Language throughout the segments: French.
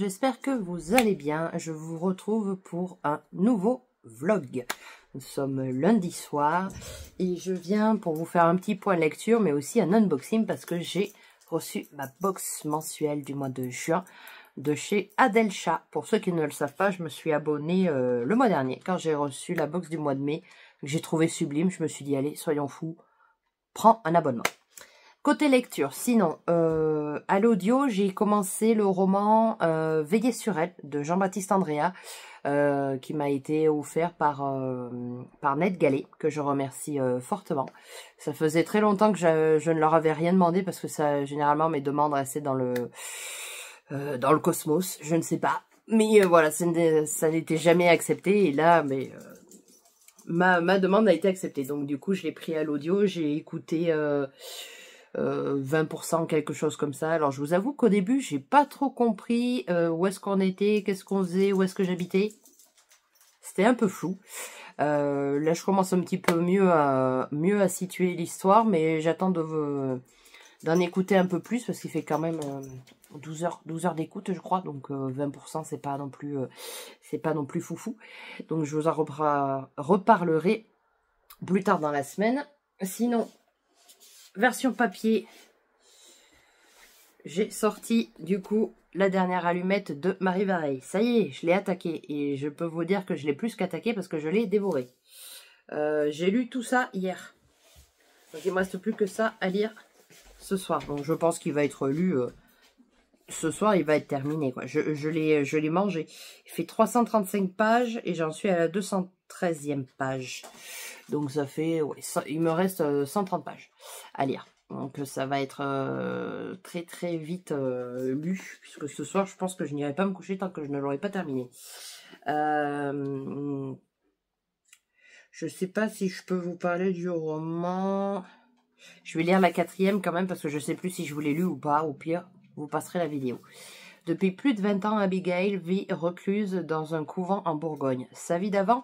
j'espère que vous allez bien. Je vous retrouve pour un nouveau vlog. Nous sommes lundi soir et je viens pour vous faire un petit point de lecture, mais aussi un unboxing parce que j'ai reçu ma box mensuelle du mois de juin de chez Adelcha. Pour ceux qui ne le savent pas, je me suis abonnée le mois dernier quand j'ai reçu la box du mois de mai, que j'ai trouvé sublime. Je me suis dit, allez, soyons fous, prends un abonnement. Côté lecture, sinon, à l'audio, j'ai commencé le roman Veiller sur elle de Jean-Baptiste Andréa, qui m'a été offert par Ned Gallet, que je remercie fortement. Ça faisait très longtemps que je ne leur avais rien demandé, parce que ça, généralement, mes demandes restaient dans le cosmos, je ne sais pas. Mais voilà, ça n'était jamais accepté, et là, ma demande a été acceptée. Donc du coup, je l'ai pris à l'audio, j'ai écouté 20%, quelque chose comme ça. Alors je vous avoue qu'au début j'ai pas trop compris où est-ce qu'on était, qu'est-ce qu'on faisait, où est-ce que j'habitais. C'était un peu flou. Là je commence un petit peu mieux à situer l'histoire, mais j'attends d'en écouter un peu plus parce qu'il fait quand même 12 heures d'écoute, je crois. Donc 20%, c'est pas non plus foufou. Donc je vous en reparlerai plus tard dans la semaine. Sinon, version papier, j'ai sorti du coup la dernière allumette de Marie Vareille. Ça y est, je l'ai attaqué et je peux vous dire que je l'ai plus qu'attaqué parce que je l'ai dévoré. J'ai lu tout ça hier. Donc il ne me reste plus que ça à lire ce soir. Donc je pense qu'il va être lu ce soir, il va être terminé, quoi. Je l'ai mangé. Il fait 335 pages et j'en suis à la 213e page. Donc ça fait, ouais, il me reste 130 pages à lire. Donc ça va être très très vite lu, puisque ce soir je pense que je n'irai pas me coucher tant que je ne l'aurai pas terminé. Je sais pas si je peux vous parler du roman. Je vais lire la 4e quand même, parce que je sais plus si je vous l'ai lu ou pas. Au pire, vous passerez la vidéo. Depuis plus de 20 ans, Abigail vit recluse dans un couvent en Bourgogne. Sa vie d'avant,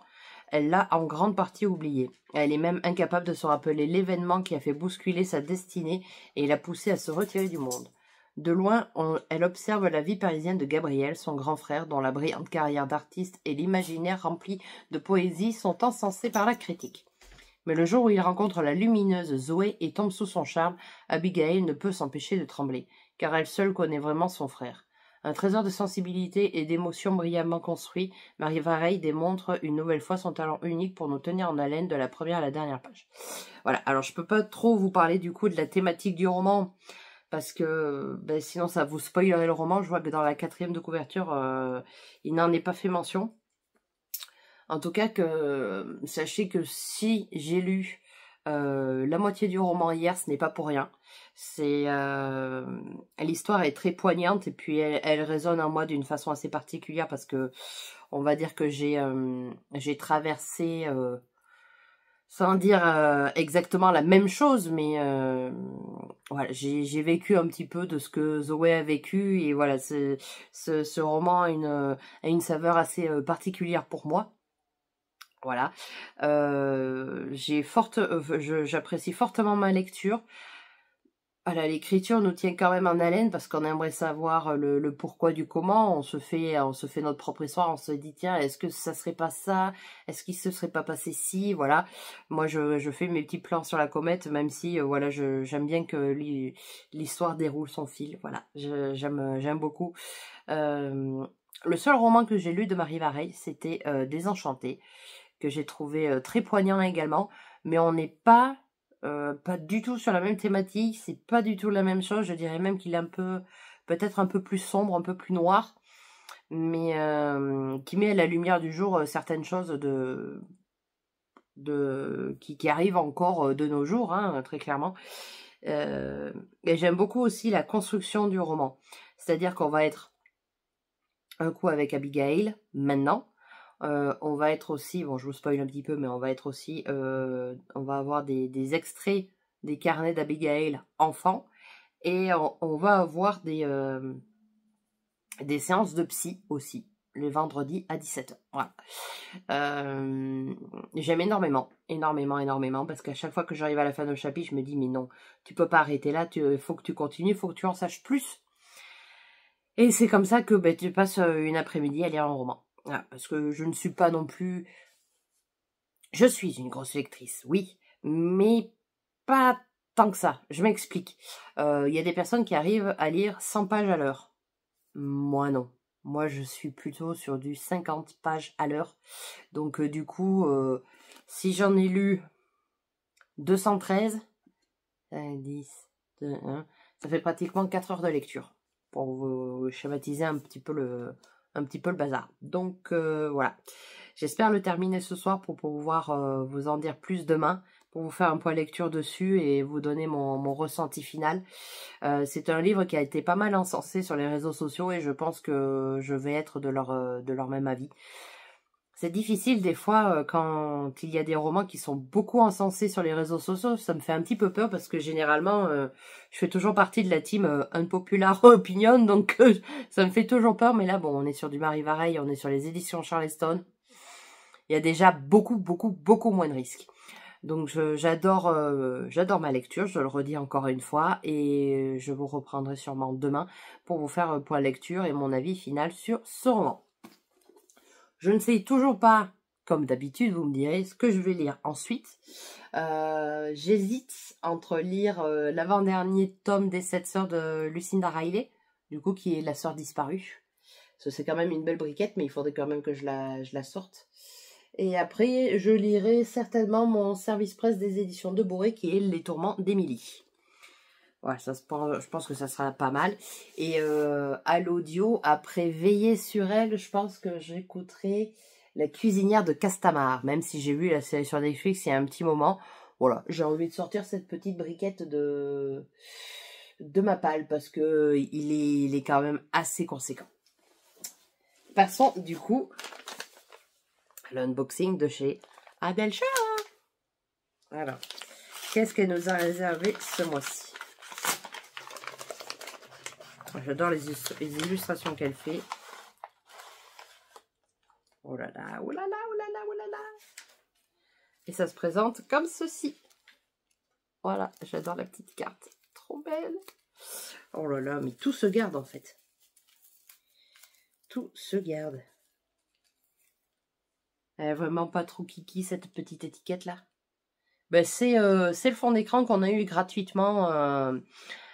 elle l'a en grande partie oubliée. Elle est même incapable de se rappeler l'événement qui a fait bousculer sa destinée et l'a poussée à se retirer du monde. De loin, elle observe la vie parisienne de Gabriel, son grand frère, dont la brillante carrière d'artiste et l'imaginaire rempli de poésie sont encensés par la critique. Mais le jour où il rencontre la lumineuse Zoé et tombe sous son charme, Abigail ne peut s'empêcher de trembler, car elle seule connaît vraiment son frère. Un trésor de sensibilité et d'émotions brillamment construit, Marie Vareille démontre une nouvelle fois son talent unique pour nous tenir en haleine de la première à la dernière page. Voilà, alors je peux pas trop vous parler du coup de la thématique du roman, parce que sinon ça vous spoilerait le roman. Je vois que dans la 4e de couverture, il n'en est pas fait mention. En tout cas, sachez que si j'ai lu la moitié du roman hier, ce n'est pas pour rien. L'histoire est très poignante et puis elle résonne en moi d'une façon assez particulière parce que on va dire que j'ai traversé, sans dire exactement la même chose, mais voilà, j'ai vécu un petit peu de ce que Zoé a vécu et voilà, ce roman a une saveur assez particulière pour moi. Voilà, j'apprécie fortement ma lecture. Voilà, l'écriture nous tient quand même en haleine parce qu'on aimerait savoir le pourquoi du comment. On se fait notre propre histoire. On se dit tiens, est-ce que ça serait pas ça? Est-ce qu'il se serait pas passé ci? Voilà. Moi, je fais mes petits plans sur la comète, même si voilà, j'aime bien que l'histoire déroule son fil. Voilà, j'aime beaucoup. Le seul roman que j'ai lu de Marie Vareille, c'était Désenchantée, que j'ai trouvé très poignant également, mais on n'est pas du tout sur la même thématique, c'est pas du tout la même chose. Je dirais même qu'il est peut-être un peu plus sombre, un peu plus noir, mais qui met à la lumière du jour certaines choses qui arrivent encore de nos jours, hein, très clairement. Et j'aime beaucoup aussi la construction du roman, c'est-à-dire qu'on va être un coup avec Abigail maintenant. On va être aussi, bon je vous spoil un petit peu, mais on va être aussi, on va avoir des extraits des carnets d'Abigail enfant, et on va avoir des séances de psy aussi, le vendredi à 17 h. Voilà. J'aime énormément, parce qu'à chaque fois que j'arrive à la fin d'un chapitre, je me dis mais non, tu peux pas arrêter là, il faut que tu continues, il faut que tu en saches plus. Et c'est comme ça que ben, tu passes une après-midi à lire un roman. Voilà, parce que je ne suis pas non plus... Je suis une grosse lectrice, oui, mais pas tant que ça. Je m'explique. Il y a des personnes qui arrivent à lire 100 pages à l'heure. Moi, non. Moi, je suis plutôt sur du 50 pages à l'heure. Donc, du coup, si j'en ai lu 213, 10, 2, 1, ça fait pratiquement 4 heures de lecture. Pour vous schématiser un petit peu le bazar. Donc, voilà. J'espère le terminer ce soir pour pouvoir vous en dire plus demain, pour vous faire un point lecture dessus et vous donner mon ressenti final. C'est un livre qui a été pas mal encensé sur les réseaux sociaux et je pense que je vais être de leur même avis. C'est difficile des fois quand il y a des romans qui sont beaucoup encensés sur les réseaux sociaux, ça me fait un petit peu peur parce que généralement je fais toujours partie de la team unpopular opinion, donc ça me fait toujours peur. Mais là bon, on est sur du Marie Vareille, on est sur les éditions Charleston. Il y a déjà beaucoup moins de risques. Donc j'adore ma lecture, je le redis encore une fois, et je vous reprendrai sûrement demain pour vous faire un point lecture et mon avis final sur ce roman. Je ne sais toujours pas, comme d'habitude, vous me direz, ce que je vais lire ensuite. J'hésite entre lire l'avant-dernier tome des 7 sœurs de Lucinda Riley, du coup qui est la sœur disparue. Parce que c'est quand même une belle briquette, mais il faudrait quand même que je la sorte. Et après, je lirai certainement mon service presse des éditions de Boré, qui est Les Tourments d'Émilie. Voilà, ça, je pense que ça sera pas mal. Et à l'audio, après Veiller sur elle, je pense que j'écouterai La cuisinière de Castamar. Même si j'ai vu la série sur Netflix il y a un petit moment. Voilà, j'ai envie de sortir cette petite briquette de ma palle parce que il est quand même assez conséquent. Passons du coup à l'unboxing de chez Adelcha. Alors, qu'est-ce qu'elle nous a réservé ce mois-ci? J'adore les illustrations qu'elle fait. Oh là là, oh là là, oh là là, oh là là. Et ça se présente comme ceci. Voilà, j'adore la petite carte. Trop belle. Oh là là, mais tout se garde en fait. Tout se garde. Elle est vraiment pas trop kiki cette petite étiquette là. Ben, c'est le fond d'écran qu'on a eu gratuitement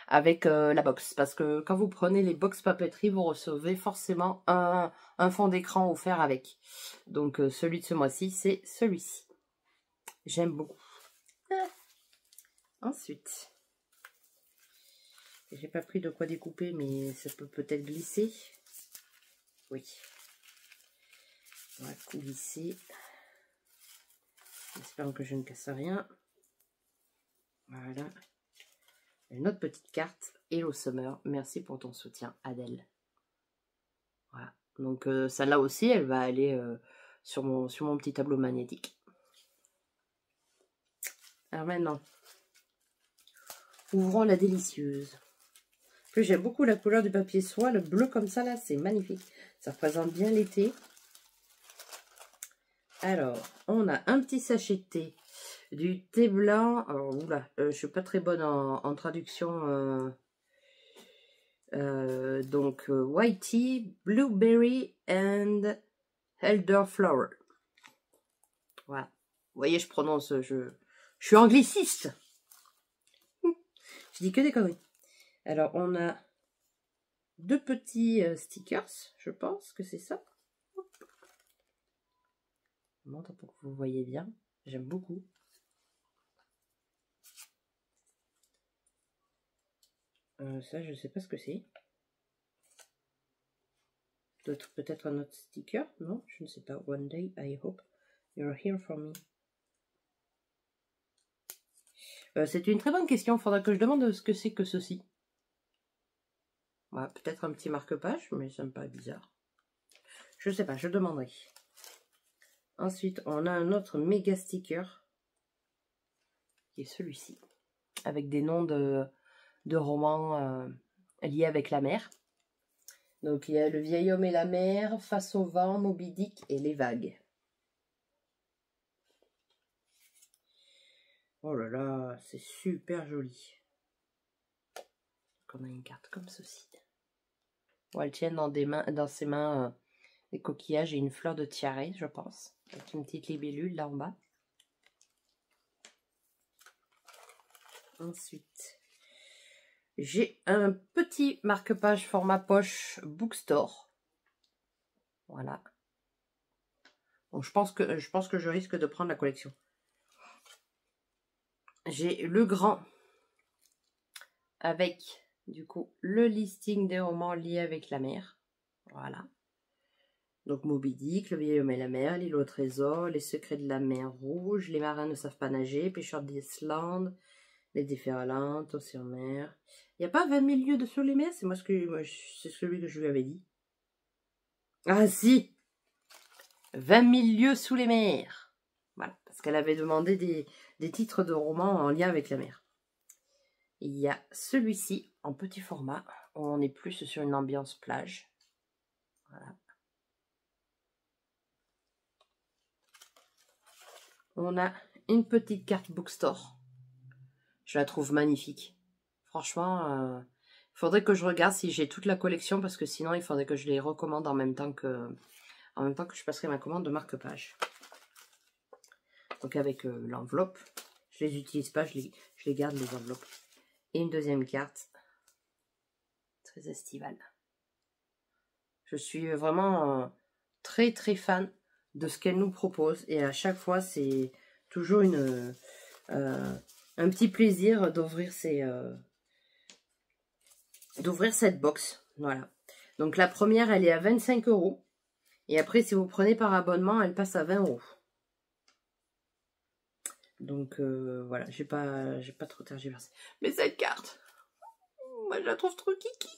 avec la box. Parce que quand vous prenez les box papeterie, vous recevez forcément un fond d'écran offert avec. Donc celui de ce mois-ci, c'est celui-ci. J'aime beaucoup. Ensuite, j'ai pas pris de quoi découper, mais ça peut peut-être glisser. Oui. On va coulisser. J'espère que je ne casse rien. Voilà. Une autre petite carte. Hello Summer. Merci pour ton soutien, Adèle. Voilà. Donc celle-là aussi, elle va aller sur mon petit tableau magnétique. Alors maintenant, ouvrons la délicieuse. En plus, j'aime beaucoup la couleur du papier soie. Le bleu comme ça, là, c'est magnifique. Ça représente bien l'été. Alors, on a un petit sachet de thé. Du thé blanc. Alors, oula, je suis pas très bonne en traduction. Donc, white tea, blueberry and elderflower. Voilà. Vous voyez, je prononce, je suis angliciste. Je dis que des conneries. Alors, on a deux petits stickers, je pense que c'est ça. Je montre pour que vous voyez bien. J'aime beaucoup. Ça, je ne sais pas ce que c'est. Peut-être un autre sticker. Non, je ne sais pas. One day, I hope you're here for me. C'est une très bonne question. Il faudra que je demande ce que c'est que ceci. Ouais, peut-être un petit marque-page, mais ça me paraît bizarre. Je sais pas, je demanderai. Ensuite, on a un autre méga sticker. Qui est celui-ci. Avec des noms de romans liés avec la mer. Donc, il y a Le vieil homme et la mer, Face au vent, Moby Dick et Les vagues. Oh là là, c'est super joli. Donc, on a une carte comme ceci. où elle tient dans ses mains des coquillages et une fleur de tiare, je pense. Avec une petite libellule là en bas. Ensuite, j'ai un petit marque-page format poche Bookstore. Voilà. Donc je pense que je risque de prendre la collection. J'ai le grand avec du coup le listing des romans liés avec la mer. Voilà. Donc Moby Dick, Le vieil homme et la mer, L'île au trésor, Les secrets de la mer rouge, Les marins ne savent pas nager, Pêcheurs d'Islande, Les déferlantes, Océan mer. Il n'y a pas 20 000 lieues de sur les mers? C'est c'est celui que je lui avais dit. Ah si, 20 000 lieues sous les mers. Voilà, parce qu'elle avait demandé des titres de romans en lien avec la mer. Il y a celui-ci en petit format, où on est plus sur une ambiance plage. Voilà. On a une petite carte Bookstore. Je la trouve magnifique. Franchement, il faudrait que je regarde si j'ai toute la collection, parce que sinon il faudrait que je les recommande en même temps que je passerai ma commande de marque-page. Donc avec l'enveloppe, je les utilise pas, je les garde les enveloppes. Et une deuxième carte, très estivale. Je suis vraiment très très fan de ce qu'elle nous propose, et à chaque fois c'est toujours un petit plaisir d'ouvrir cette box. Voilà. Donc la première, elle est à 25 €. Et après, si vous prenez par abonnement, elle passe à 20 €. Donc voilà, j'ai pas trop tergiversé. Mais cette carte, moi je la trouve trop kiki.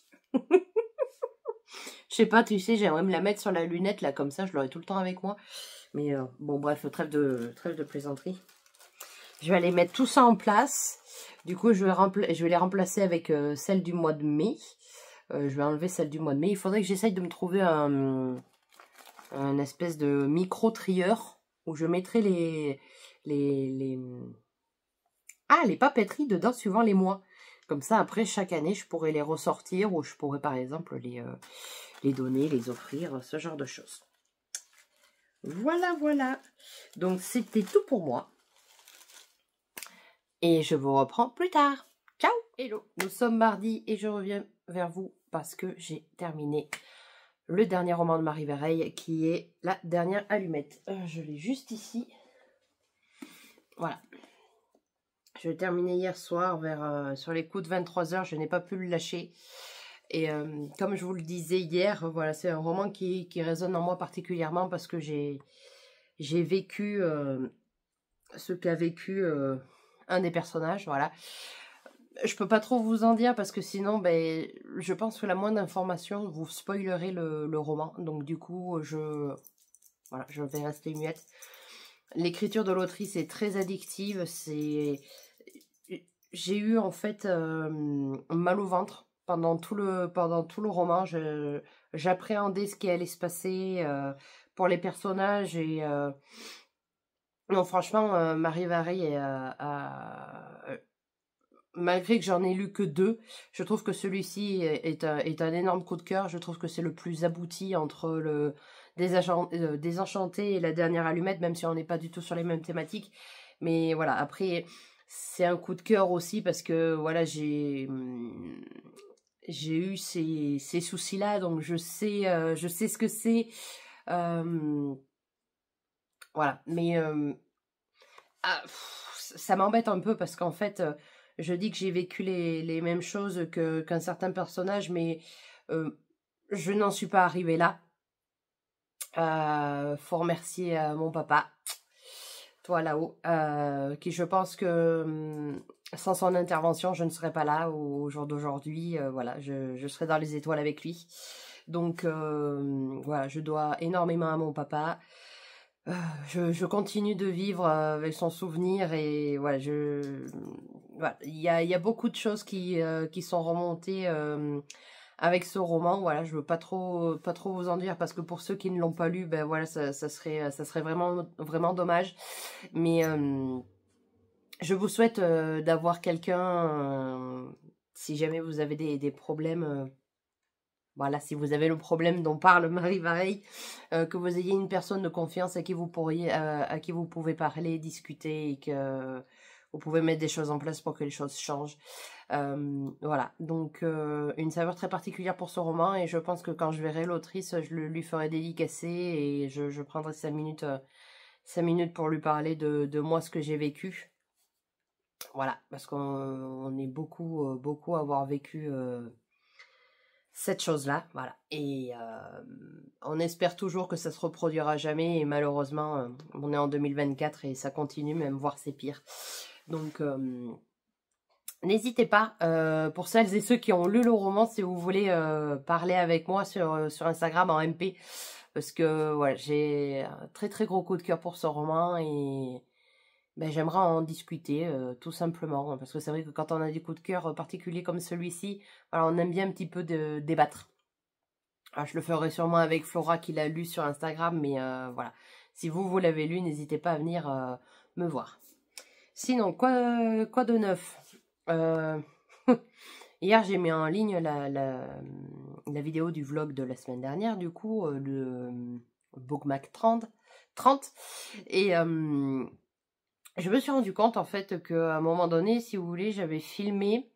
Je sais pas, tu sais, j'aimerais me la mettre sur la lunette là, comme ça, je l'aurai tout le temps avec moi. Mais bon, bref, trêve de plaisanterie. Je vais aller mettre tout ça en place. Du coup, je vais les remplacer avec celle du mois de mai. Je vais enlever celle du mois de mai. Il faudrait que j'essaye de me trouver un espèce de micro-trieur où je mettrai les papeteries dedans suivant les mois. Comme ça, après, chaque année, je pourrais les ressortir ou je pourrais, par exemple, les donner, les offrir, ce genre de choses. Voilà, voilà. Donc, c'était tout pour moi. Et je vous reprends plus tard. Ciao! Hello! Nous sommes mardi et je reviens vers vous parce que j'ai terminé le dernier roman de Marie Vereille qui est La dernière allumette. Je l'ai juste ici. Voilà. Je l'ai terminé hier soir sur les coups de 23 h. Je n'ai pas pu le lâcher. Et comme je vous le disais hier, voilà, c'est un roman qui résonne en moi particulièrement parce que j'ai vécu ce qu'a vécu un des personnages. Voilà. Je peux pas trop vous en dire parce que sinon, ben, je pense que la moindre information vous spoilerez le roman. Donc du coup, je vais rester muette. L'écriture de l'autrice est très addictive. J'ai eu en fait mal au ventre pendant tout le roman. J'appréhendais ce qui allait se passer pour les personnages et non, franchement, Marie Vereille malgré que j'en ai lu que 2, je trouve que celui-ci est un énorme coup de cœur. Je trouve que c'est le plus abouti entre le Désenchanté et La dernière allumette, même si on n'est pas du tout sur les mêmes thématiques. Mais voilà, après, c'est un coup de cœur aussi parce que voilà, j'ai eu ces soucis-là, donc je sais ce que c'est. Voilà, mais ça m'embête un peu parce qu'en fait, je dis que j'ai vécu les mêmes choses qu'un certain personnage, mais je n'en suis pas arrivée là. Faut remercier mon papa, toi là-haut, qui je pense que sans son intervention, je ne serais pas là au jour d'aujourd'hui. Voilà, je serais dans les étoiles avec lui. Donc voilà, je dois énormément à mon papa. Je continue de vivre avec son souvenir et voilà, voilà, il y a beaucoup de choses qui sont remontées avec ce roman. Voilà, je veux pas trop vous en dire parce que pour ceux qui ne l'ont pas lu, ben voilà, ça serait vraiment dommage. Mais je vous souhaite d'avoir quelqu'un si jamais vous avez des problèmes Voilà, si vous avez le problème dont parle Marie Vareille, que vous ayez une personne de confiance à qui vous pouvez parler, discuter et que vous pouvez mettre des choses en place pour que les choses changent. Voilà, donc une saveur très particulière pour ce roman et je pense que quand je verrai l'autrice, je lui ferai dédicacer et je prendrai 5 minutes pour lui parler de moi, ce que j'ai vécu. Voilà, parce qu'on est beaucoup à avoir vécu cette chose-là, voilà. Et on espère toujours que ça se reproduira jamais et malheureusement, on est en 2024 et ça continue, même voire c'est pire. Donc, n'hésitez pas, pour celles et ceux qui ont lu le roman, si vous voulez parler avec moi sur Instagram en MP, parce que ouais, j'ai un très très gros coup de cœur pour ce roman et ben, j'aimerais en discuter tout simplement, parce que c'est vrai que quand on a des coups de cœur particuliers comme celui-ci, voilà, on aime bien un petit peu débattre. Alors, je le ferai sûrement avec Flora qui l'a lu sur Instagram, mais voilà, si vous l'avez lu, n'hésitez pas à venir me voir. Sinon, quoi de neuf? Hier, j'ai mis en ligne la vidéo du vlog de la semaine dernière, du coup, le Bookmark 30. Et je me suis rendu compte, en fait, qu'à un moment donné, si vous voulez, j'avais filmé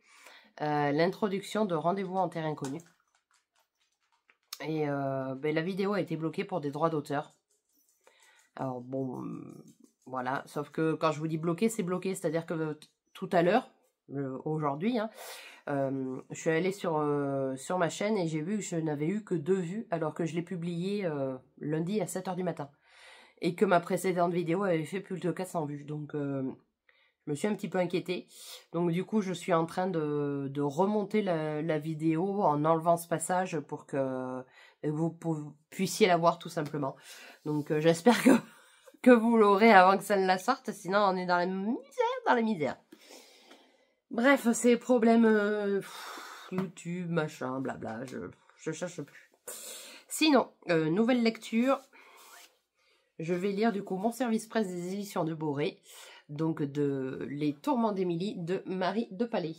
l'introduction de Rendez-vous en terre inconnue. Et ben, la vidéo a été bloquée pour des droits d'auteur. Alors, bon, voilà. Sauf que quand je vous dis bloqué, c'est bloqué. C'est-à-dire que tout à l'heure, aujourd'hui, hein, je suis allée sur ma chaîne et j'ai vu que je n'avais eu que 2 vues alors que je l'ai publié lundi à 7 h du matin. Et que ma précédente vidéo avait fait plus de 400 vues. Donc, je me suis un petit peu inquiétée. Donc, du coup, je suis en train de remonter la vidéo en enlevant ce passage pour que vous puissiez la voir tout simplement. Donc, j'espère que vous l'aurez avant que ça ne la sorte. Sinon, on est dans la misère, Bref, ces problèmes YouTube, machin, blabla, je cherche plus. Sinon, nouvelle lecture. Je vais lire du coup Mon service presse des éditions de Boré, donc de Les Tourments d'Émilie de Marie de Palais.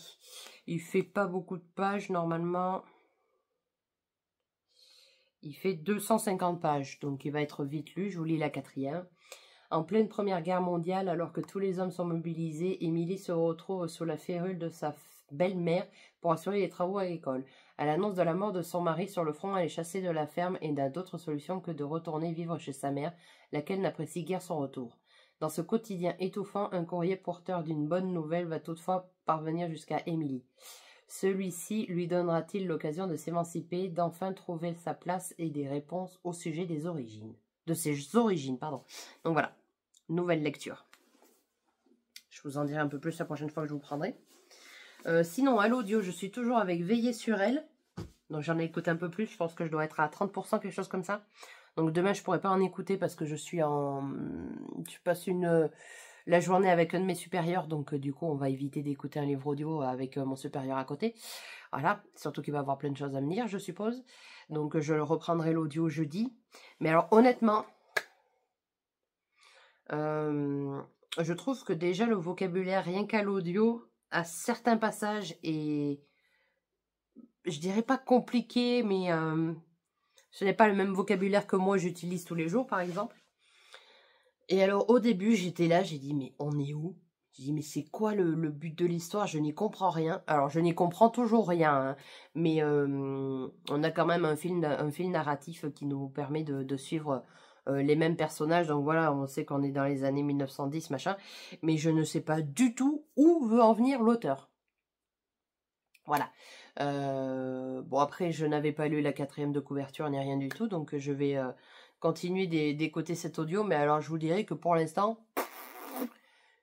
Il fait pas beaucoup de pages normalement. Il fait 250 pages, donc il va être vite lu. Je vous lis la 4e. En pleine Première Guerre mondiale, alors que tous les hommes sont mobilisés, Émilie se retrouve sous la férule de sa belle-mère pour assurer les travaux agricoles. À l'annonce de la mort de son mari sur le front, elle est chassée de la ferme et n'a d'autre solution que de retourner vivre chez sa mère, laquelle n'apprécie guère son retour. Dans ce quotidien étouffant, un courrier porteur d'une bonne nouvelle va toutefois parvenir jusqu'à Émilie. Celui-ci lui donnera-t-il l'occasion de s'émanciper, d'enfin trouver sa place et des réponses au sujet des origines. De ses origines, pardon. Donc voilà, nouvelle lecture. Je vous en dirai un peu plus la prochaine fois que je vous prendrai. Sinon, à l'audio, je suis toujours avec Veiller sur elle. Donc j'en ai écouté un peu plus, je pense que je dois être à 30%, quelque chose comme ça. Donc demain, je ne pourrai pas en écouter parce que je passe la journée avec un de mes supérieurs. Donc du coup, on va éviter d'écouter un livre audio avec mon supérieur à côté. Voilà, surtout qu'il va avoir plein de choses à me dire, je suppose. Donc je reprendrai l'audio jeudi. Mais alors honnêtement, je trouve que déjà le vocabulaire, rien qu'à l'audio, à certains passages est, je dirais pas compliqué, mais ce n'est pas le même vocabulaire que moi j'utilise tous les jours, par exemple. Et alors, au début, j'étais là, j'ai dit, mais on est où? J'ai dit, mais c'est quoi le but de l'histoire? Je n'y comprends rien. Alors, je n'y comprends toujours rien, hein, mais on a quand même un fil narratif qui nous permet de suivre les mêmes personnages. Donc voilà, on sait qu'on est dans les années 1910, machin, mais je ne sais pas du tout où veut en venir l'auteur. Voilà. Bon, après, je n'avais pas lu la 4e de couverture ni rien du tout, donc je vais continuer d'écouter cet audio. Mais alors, je vous dirais que pour l'instant,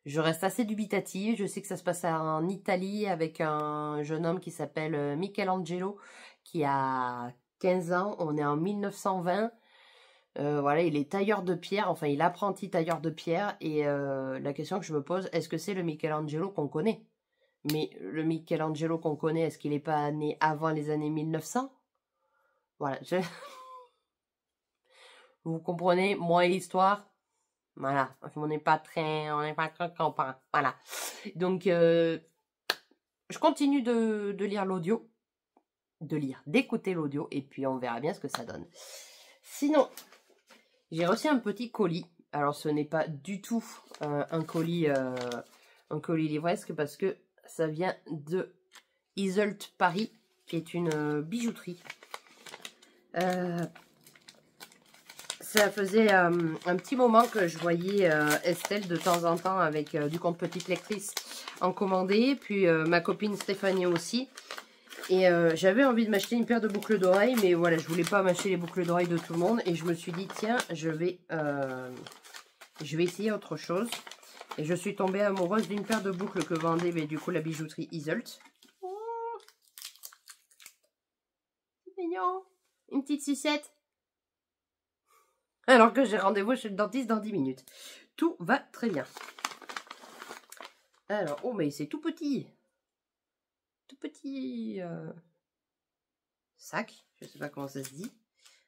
je reste assez dubitative. Je sais que ça se passe en Italie avec un jeune homme qui s'appelle Michelangelo, qui a 15 ans. On est en 1920. Voilà, il est tailleur de pierre, enfin, il est apprenti tailleur de pierre. Et la question que je me pose, est-ce que c'est le Michelangelo qu'on connaît? Mais le Michelangelo qu'on connaît, est-ce qu'il n'est pas né avant les années 1900? Voilà. Vous comprenez, moi et l'histoire, voilà, on n'est pas très comprend. Voilà. Donc, je continue de lire l'audio. de lire, d'écouter l'audio, et puis on verra bien ce que ça donne. Sinon, j'ai reçu un petit colis. Alors, ce n'est pas du tout un colis livresque, parce que ça vient de Iseult Paris, qui est une bijouterie. Ça faisait un petit moment que je voyais Estelle de temps en temps avec du compte Petite Lectrice en commander, puis ma copine Stéphanie aussi. Et j'avais envie de m'acheter une paire de boucles d'oreilles, mais voilà, je voulais pas m'acheter les boucles d'oreilles de tout le monde. Et je me suis dit, tiens, je vais essayer autre chose. Et je suis tombée amoureuse d'une paire de boucles que vendait du coup la bijouterie Iseult. Oh, c'est mignon. Une petite sucette. Alors que j'ai rendez-vous chez le dentiste dans 10 minutes. Tout va très bien. Alors, oh, mais c'est tout petit. Tout petit sac. Je ne sais pas comment ça se dit.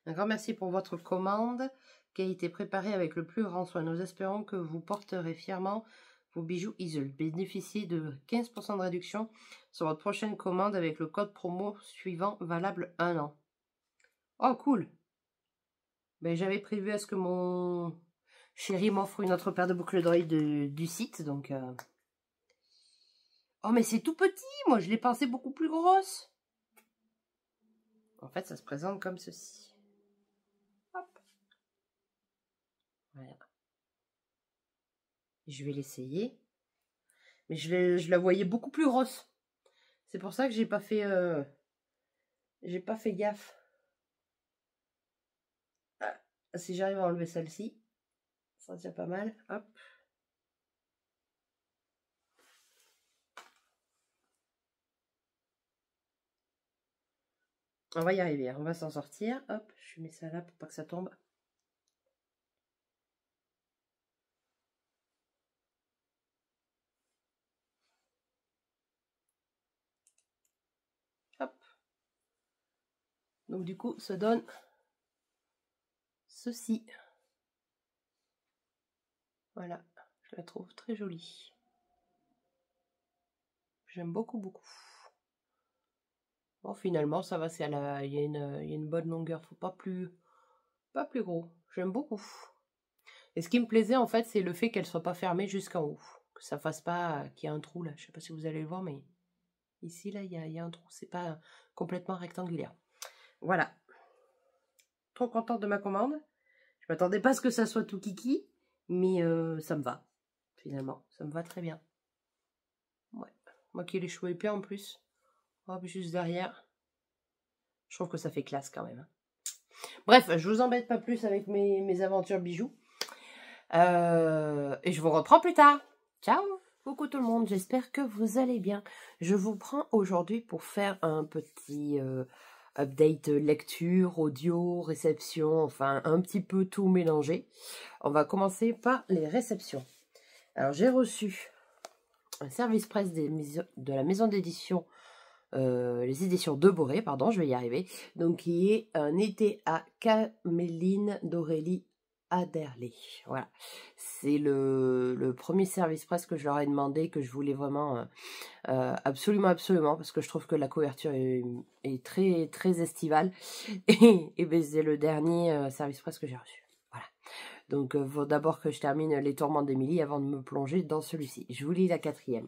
Un grand merci pour votre commande qui a été préparée avec le plus grand soin. Nous espérons que vous porterez fièrement vos bijoux Iseult. Bénéficiez de 15% de réduction sur votre prochaine commande avec le code promo suivant valable 1 an. Oh, cool! Ben, j'avais prévu à ce que mon chéri m'offre une autre paire de boucles d'oreilles du site, donc... Oh, mais c'est tout petit! Moi, je l'ai pensé beaucoup plus grosse. En fait, ça se présente comme ceci. Hop. Voilà. Je vais l'essayer. Mais je la voyais beaucoup plus grosse. C'est pour ça que j'ai pas fait gaffe. Ah, si j'arrive à enlever celle-ci, ça sera déjà pas mal. Hop. On va y arriver, on va s'en sortir. Hop, je mets ça là pour pas que ça tombe. Hop. Donc du coup, ça donne ceci. Voilà, je la trouve très jolie. J'aime beaucoup, beaucoup. Bon, finalement, ça va, il y a une bonne longueur. Faut pas plus gros. J'aime beaucoup. Et ce qui me plaisait, en fait, c'est le fait qu'elle soit pas fermée jusqu'en haut. Que ça fasse pas qu'il y a un trou, là. Je sais pas si vous allez le voir, mais ici, là, il y a un trou. C'est pas complètement rectangulaire. Voilà. Trop contente de ma commande. Je m'attendais pas à ce que ça soit tout kiki, mais ça me va. Finalement, ça me va très bien. Ouais. Moi qui ai les cheveux épais en plus. Hop, juste derrière. Je trouve que ça fait classe quand même. Bref, je vous embête pas plus avec mes aventures bijoux. Et je vous reprends plus tard. Ciao! Coucou tout le monde, j'espère que vous allez bien. Je vous prends aujourd'hui pour faire un petit update lecture, audio, réception, enfin un petit peu tout mélangé. On va commencer par les réceptions. Alors j'ai reçu un service presse de la maison d'édition, les éditions de Boré, pardon, je vais y arriver, donc qui est un été à Caméline d'Aurélie Aderlé. Voilà, c'est le premier service presse que je leur ai demandé, que je voulais vraiment absolument, parce que je trouve que la couverture est très, très estivale, et ben, c'est le dernier service presse que j'ai reçu. Voilà, donc il faut d'abord que je termine Les Tourments d'Émilie avant de me plonger dans celui-ci. Je vous lis la 4e.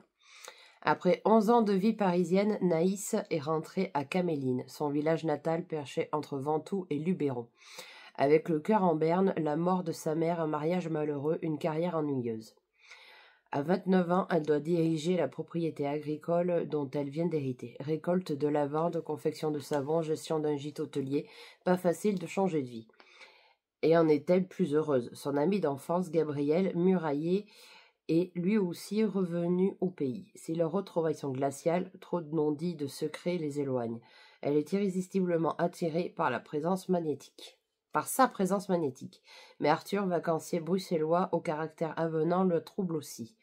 Après 11 ans de vie parisienne, Naïs est rentrée à Caméline, son village natal perché entre Ventoux et Luberon. Avec le cœur en berne, la mort de sa mère, un mariage malheureux, une carrière ennuyeuse. À 29 ans, elle doit diriger la propriété agricole dont elle vient d'hériter. Récolte de lavande, confection de savon, gestion d'un gîte hôtelier, pas facile de changer de vie. Et en est-elle plus heureuse? Son ami d'enfance, Gabriel, muraillé, est lui aussi revenu au pays. Si leurs retrouvailles sont glaciales, trop de non-dits, de secrets les éloignent. Elle est irrésistiblement attirée par sa présence magnétique. Mais Arthur, vacancier bruxellois au caractère avenant, le trouble aussi.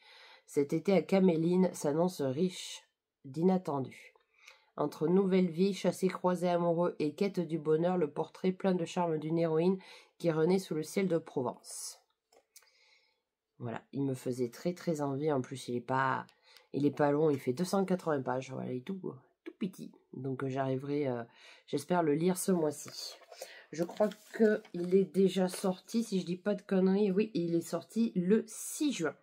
Cet été à Caméline s'annonce riche d'inattendus. Entre nouvelle vie, chassés croisés amoureux et quête du bonheur, le portrait plein de charme d'une héroïne qui renaît sous le ciel de Provence. Voilà, il me faisait très très envie. En plus, il est pas long, il fait 280 pages. Voilà, il est tout petit. Donc j'arriverai, j'espère le lire ce mois-ci. Je crois qu'il est déjà sorti, si je dis pas de conneries. Oui, il est sorti le 6 juin.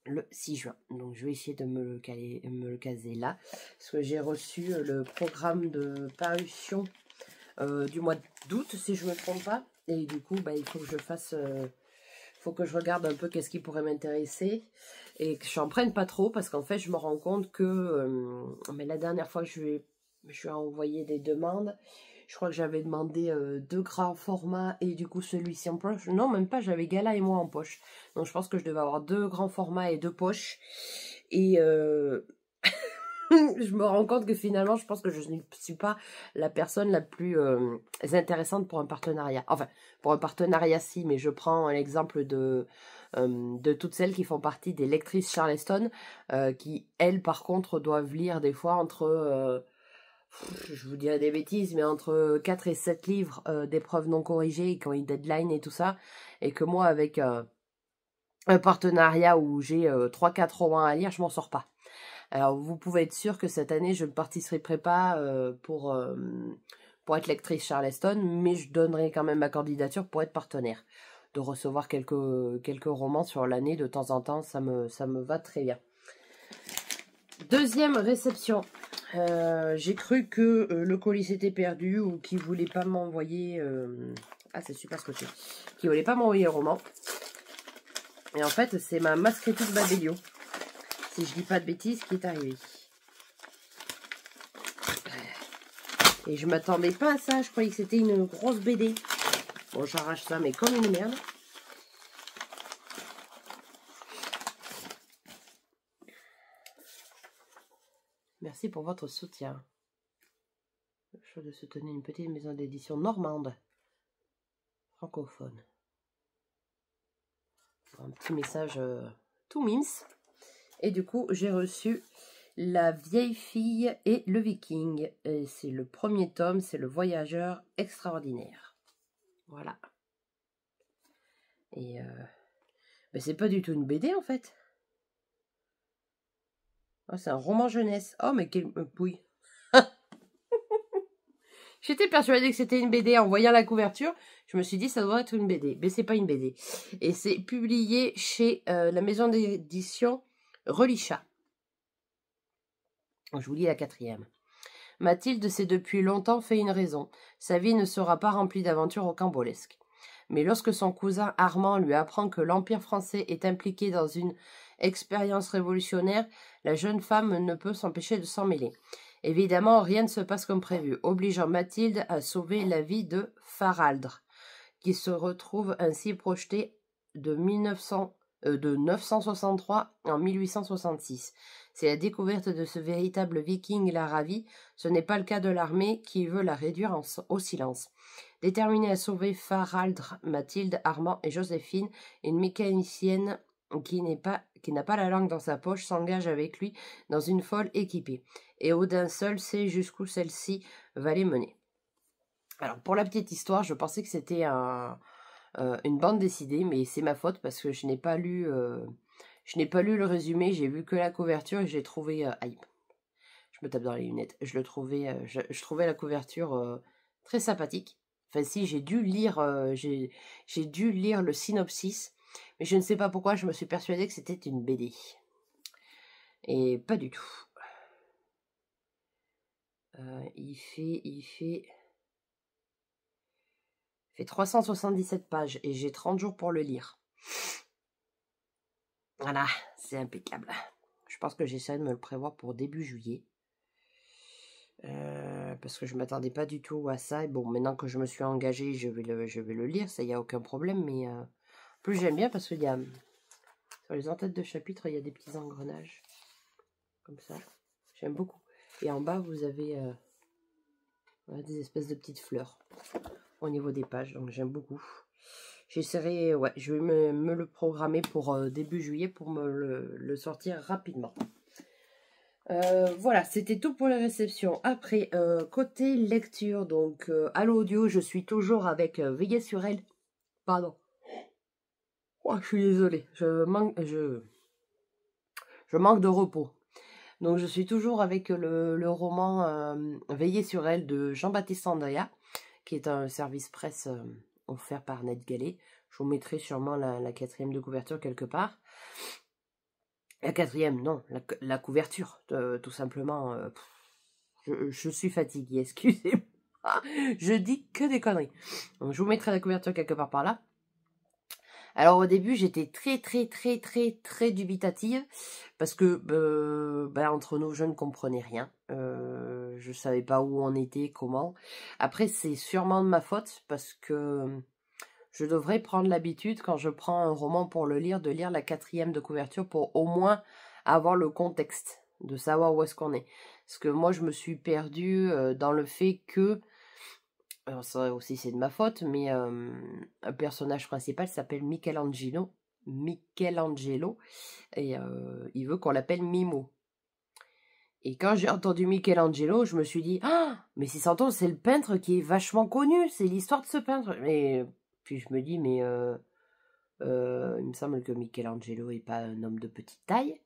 Le 6 juin. Donc je vais essayer de me le caser là. Parce que j'ai reçu le programme de parution du mois d'août, si je ne me trompe pas. Et du coup, bah, il faut que je fasse... faut que je regarde un peu qu'est-ce qui pourrait m'intéresser. Et que je n'en prenne pas trop. Parce qu'en fait, je me rends compte que... mais la dernière fois que je lui ai envoyé des demandes... Je crois que j'avais demandé 2 grands formats et du coup celui-ci en poche. Non, même pas, j'avais Gala et moi en poche. Donc je pense que je devais avoir 2 grands formats et 2 poches. Et je me rends compte que finalement, je pense que je ne suis pas la personne la plus intéressante pour un partenariat. Enfin, pour un partenariat si, mais je prends l'exemple de toutes celles qui font partie des lectrices Charleston, qui, elles, par contre, doivent lire des fois entre... je vous dirais des bêtises, mais entre 4 et 7 livres d'épreuves non corrigées, qui ont une deadline et tout ça, et que moi, avec un partenariat où j'ai 3-4 romans à lire, je m'en sors pas. Alors, vous pouvez être sûr que cette année, je ne participerai pas pour être lectrice Charleston, mais je donnerai quand même ma candidature pour être partenaire. De recevoir quelques romans sur l'année de temps en temps, ça me va très bien. Deuxième réception. J'ai cru que le colis s'était perdu ou qu'il voulait pas m'envoyer... Ah, c'est super scotché. Qu'il voulait pas m'envoyer le roman. Et en fait, c'est ma Mascritus Babelio, si je dis pas de bêtises, qui est arrivée. Et je m'attendais pas à ça. Je croyais que c'était une grosse BD. Bon, j'arrache ça, mais comme une merde. Merci pour votre soutien. Le choix de soutenir une petite maison d'édition normande, francophone. Un petit message tout mims. Et du coup, j'ai reçu La vieille fille et le viking. Et c'est le premier tome, c'est le voyageur extraordinaire. Voilà. Et ben c'est pas du tout une BD en fait. Oh, c'est un roman jeunesse. Oh, mais quel... oui. J'étais persuadée que c'était une BD en voyant la couverture. Je me suis dit, ça doit être une BD. Mais c'est pas une BD. Et c'est publié chez la maison d'édition Relichat. Je vous lis la 4e. Mathilde s'est depuis longtemps fait une raison. Sa vie ne sera pas remplie d'aventures rocambolesques. Mais lorsque son cousin Armand lui apprend que l'Empire français est impliqué dans une expérience révolutionnaire, la jeune femme ne peut s'empêcher de s'en mêler. Évidemment, rien ne se passe comme prévu, obligeant Mathilde à sauver la vie de Faraldre, qui se retrouve ainsi projeté de 963 en 1866. C'est la découverte de ce véritable viking la ravie. Ce n'est pas le cas de l'armée qui veut la réduire au silence. Déterminée à sauver Faraldre, Mathilde, Armand et Joséphine, une mécanicienne qui n'a pas la langue dans sa poche, s'engage avec lui dans une folle équipée. Et Odin seul sait jusqu'où celle-ci va les mener. Alors, pour la petite histoire, je pensais que c'était une bande dessinée, mais c'est ma faute parce que je n'ai pas lu le résumé, j'ai vu que la couverture et j'ai trouvé... aïe, je me tape dans les lunettes. Je trouvais la couverture très sympathique. Enfin si, j'ai dû lire le synopsis, mais je ne sais pas pourquoi je me suis persuadée que c'était une BD. Et pas du tout. Il fait 377 pages et j'ai 30 jours pour le lire. Voilà, c'est impeccable. Je pense que j'essaierai de me le prévoir pour début juillet. Parce que je ne m'attendais pas du tout à ça. Et bon, maintenant que je me suis engagée, je vais le lire, ça, il n'y a aucun problème. Mais plus j'aime bien parce qu'il y a, sur les entêtes de chapitre, il y a des petits engrenages. Comme ça. J'aime beaucoup. Et en bas, vous avez voilà, des espèces de petites fleurs au niveau des pages. Donc j'aime beaucoup. J'essaierai, ouais, je vais me le programmer pour début juillet pour me le sortir rapidement. Voilà, c'était tout pour les réceptions. Après, côté lecture, donc à l'audio, je suis toujours avec Veillez sur elle. Pardon. Oh, je suis désolée. Je manque de repos. Donc je suis toujours avec le roman Veiller sur elle de Jean-Baptiste Andrea, qui est un service presse offert par NetGalley. Je vous mettrai sûrement la quatrième de couverture quelque part. La quatrième, non, la couverture, tout simplement. Je suis fatiguée, excusez-moi. Je dis que des conneries. Donc je vous mettrai la couverture quelque part par là. Alors au début, j'étais très dubitative parce que entre nous, je ne comprenais rien. Je savais pas où on était, comment. Après, c'est sûrement de ma faute parce que je devrais prendre l'habitude, quand je prends un roman pour le lire, de lire la quatrième de couverture pour au moins avoir le contexte, de savoir où est-ce qu'on est. Parce que moi, je me suis perdue dans le fait que, alors ça aussi c'est de ma faute, mais un personnage principal s'appelle Michelangelo, et il veut qu'on l'appelle Mimo. Et quand j'ai entendu Michelangelo, je me suis dit, ah, mais si ça entend, c'est le peintre qui est vachement connu, c'est l'histoire de ce peintre. Mais puis je me dis, mais il me semble que Michelangelo n'est pas un homme de petite taille.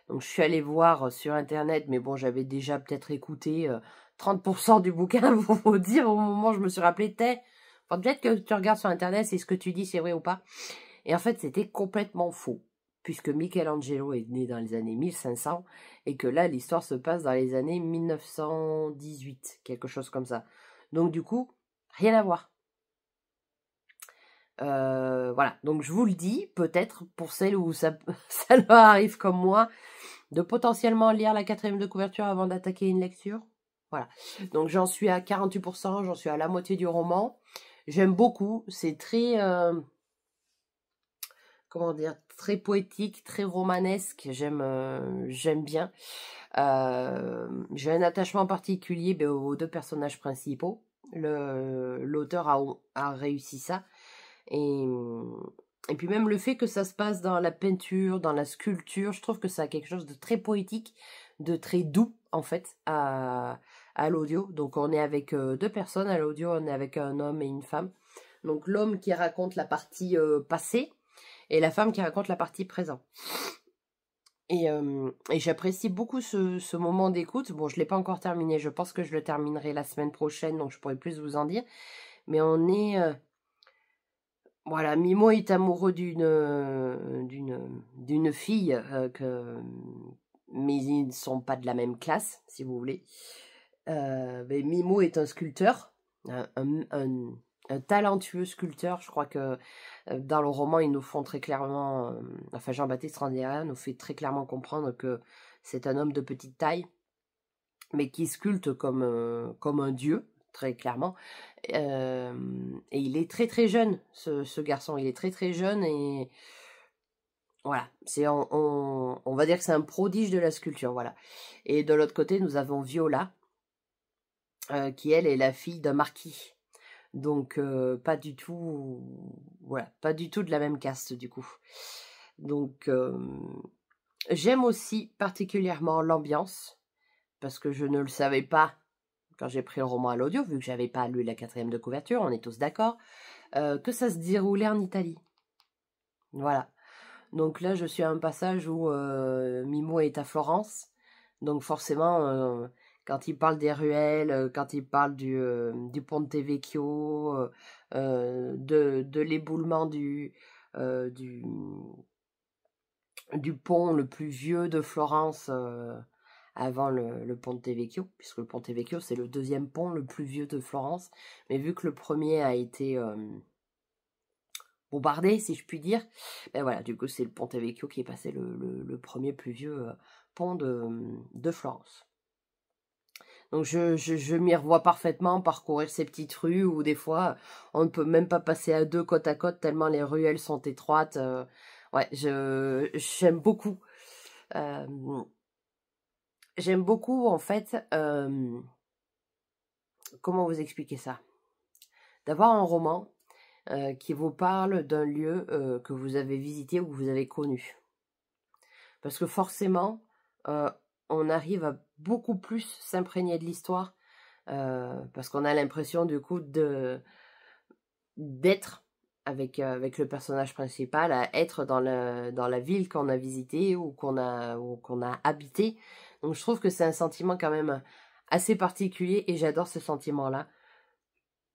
Donc je suis allée voir sur internet, mais bon, j'avais déjà peut-être écouté 30% du bouquin pour vous dire au moment où je me suis rappelé, peut-être que tu regardes sur internet, c'est ce que tu dis, c'est vrai ou pas. Et en fait, c'était complètement faux, puisque Michelangelo est né dans les années 1500, et que là, l'histoire se passe dans les années 1918, quelque chose comme ça. Donc du coup, rien à voir. Voilà, donc je vous le dis, peut-être pour celles où ça leur arrive comme moi, de potentiellement lire la quatrième de couverture avant d'attaquer une lecture. Voilà, donc j'en suis à 48%, j'en suis à la moitié du roman. J'aime beaucoup, c'est très, comment dire, très poétique, très romanesque, j'aime bien. J'ai un attachement particulier aux deux personnages principaux. L'auteur a réussi ça. Et puis même le fait que ça se passe dans la peinture, dans la sculpture, je trouve que ça a quelque chose de très poétique, de très doux en fait à l'audio. Donc on est avec deux personnes, à l'audio on est avec un homme et une femme. Donc l'homme qui raconte la partie passée et la femme qui raconte la partie présent. Et j'apprécie beaucoup ce moment d'écoute. Bon, je ne l'ai pas encore terminé, je pense que je le terminerai la semaine prochaine, donc je pourrai plus vous en dire. Mais on est... voilà, Mimo est amoureux d'une fille, mais ils ne sont pas de la même classe, si vous voulez. Mais Mimo est un sculpteur, un talentueux sculpteur. Je crois que dans le roman, ils nous font très clairement, enfin Jean-Baptiste Andrea nous fait très clairement comprendre que c'est un homme de petite taille, mais qui sculpte comme un dieu, très clairement. Et il est très jeune, ce garçon. Il est très jeune et voilà. On va dire que c'est un prodige de la sculpture, voilà. Et de l'autre côté, nous avons Viola, qui elle est la fille d'un marquis. Donc pas du tout, voilà, pas du tout de la même caste du coup. Donc j'aime aussi particulièrement l'ambiance, parce que je ne le savais pas quand j'ai pris le roman à l'audio, vu que j'avais pas lu la quatrième de couverture, on est tous d'accord, que ça se déroulait en Italie. Voilà. Donc là, je suis à un passage où Mimo est à Florence. Donc forcément, quand il parle des ruelles, quand il parle du Ponte Vecchio, de l'éboulement du pont le plus vieux de Florence avant le Ponte Vecchio, puisque le Ponte Vecchio c'est le deuxième pont le plus vieux de Florence, mais vu que le premier a été bombardé, si je puis dire, ben voilà, du coup c'est le Ponte Vecchio qui est passé le premier plus vieux pont de Florence. Donc je m'y revois parfaitement parcourir ces petites rues où des fois on ne peut même pas passer à deux côte à côte tellement les ruelles sont étroites. Ouais, j'aime beaucoup. J'aime beaucoup en fait, comment vous expliquer ça? D'avoir un roman qui vous parle d'un lieu que vous avez visité ou que vous avez connu. Parce que forcément, on arrive à beaucoup plus s'imprégner de l'histoire parce qu'on a l'impression du coup d'être avec le personnage principal à être dans la ville qu'on a visitée ou qu'on a habité. Donc je trouve que c'est un sentiment quand même assez particulier et j'adore ce sentiment-là.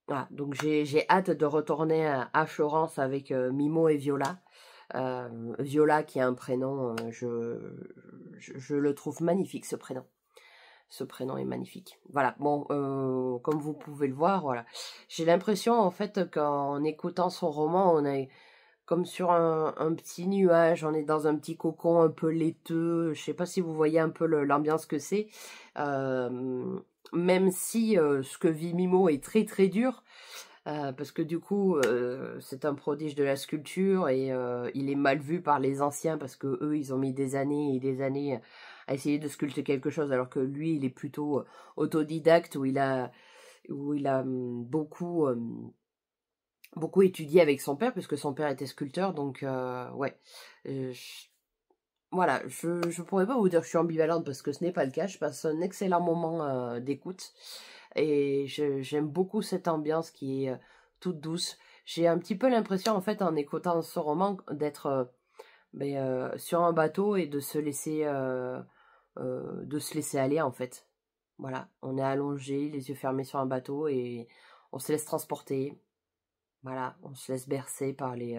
Voilà, donc j'ai hâte de retourner à Florence avec Mimo et Viola. Viola qui a un prénom, je le trouve magnifique ce prénom. Ce prénom est magnifique. Voilà, bon, comme vous pouvez le voir, voilà. J'ai l'impression, en fait, qu'en écoutant son roman, on est comme sur un petit nuage, on est dans un petit cocon un peu laiteux. Je sais pas si vous voyez un peu l'ambiance que c'est. Même si ce que vit Mimo est très très dur, parce que du coup, c'est un prodige de la sculpture et il est mal vu par les anciens parce que eux, ils ont mis des années et des années à essayer de sculpter quelque chose, alors que lui, il est plutôt autodidacte, où il a beaucoup étudié avec son père, puisque son père était sculpteur, donc ouais. Voilà, je pourrais pas vous dire que je suis ambivalente parce que ce n'est pas le cas. Je passe un excellent moment d'écoute et j'aime beaucoup cette ambiance qui est toute douce. J'ai un petit peu l'impression, en fait, en écoutant ce roman, d'être sur un bateau et de se laisser aller, en fait. Voilà, on est allongé, les yeux fermés sur un bateau et on se laisse transporter. Voilà, on se laisse bercer par les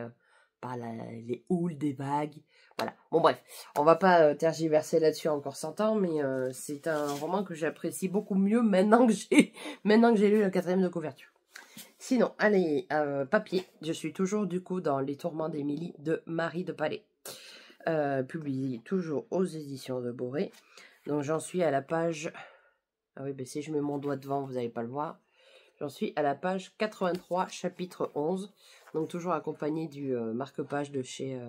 houles des vagues. Voilà, bon bref, on va pas tergiverser là-dessus encore 100 ans, mais c'est un roman que j'apprécie beaucoup mieux maintenant que j'ai lu la 4e de couverture. Sinon, allez, papier, je suis toujours du coup dans Les Tourments d'Émilie de Marie de Palais. Publié toujours aux éditions de Boré. Donc j'en suis à la page... Ah oui, ben si je mets mon doigt devant, vous n'allez pas le voir. J'en suis à la page 83, chapitre 11. Donc toujours accompagné du marque-page de chez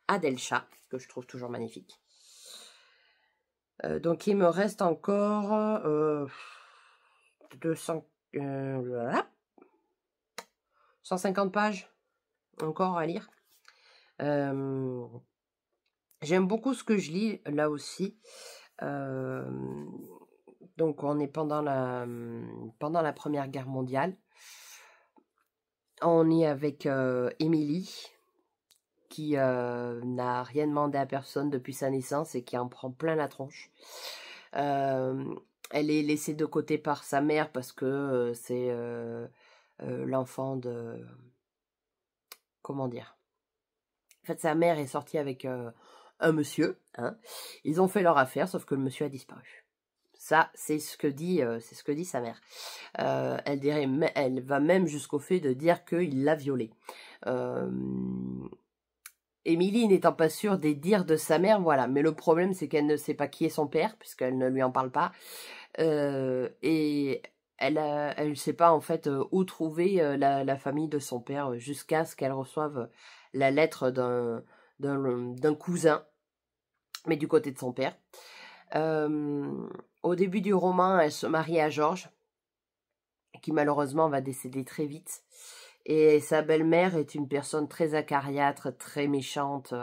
Adelcha, que je trouve toujours magnifique. Donc il me reste encore 150 pages encore à lire. J'aime beaucoup ce que je lis là aussi. Donc on est pendant la Première Guerre mondiale. On est avec Émilie, qui n'a rien demandé à personne depuis sa naissance et qui en prend plein la tronche. Elle est laissée de côté par sa mère parce que c'est l'enfant de... Comment dire? En fait, sa mère est sortie avec un monsieur. Hein. Ils ont fait leur affaire, sauf que le monsieur a disparu. Ça, c'est ce que dit sa mère. Elle va même jusqu'au fait de dire qu'il l'a violée. Émilie n'étant pas sûre des dires de sa mère, voilà. Mais le problème, c'est qu'elle ne sait pas qui est son père, puisqu'elle ne lui en parle pas. Et elle ne sait pas, en fait, où trouver la famille de son père, jusqu'à ce qu'elle reçoive la lettre d'un cousin, mais du côté de son père. Au début du roman, elle se marie à Georges, qui malheureusement va décéder très vite. Et sa belle-mère est une personne très acariâtre, très méchante,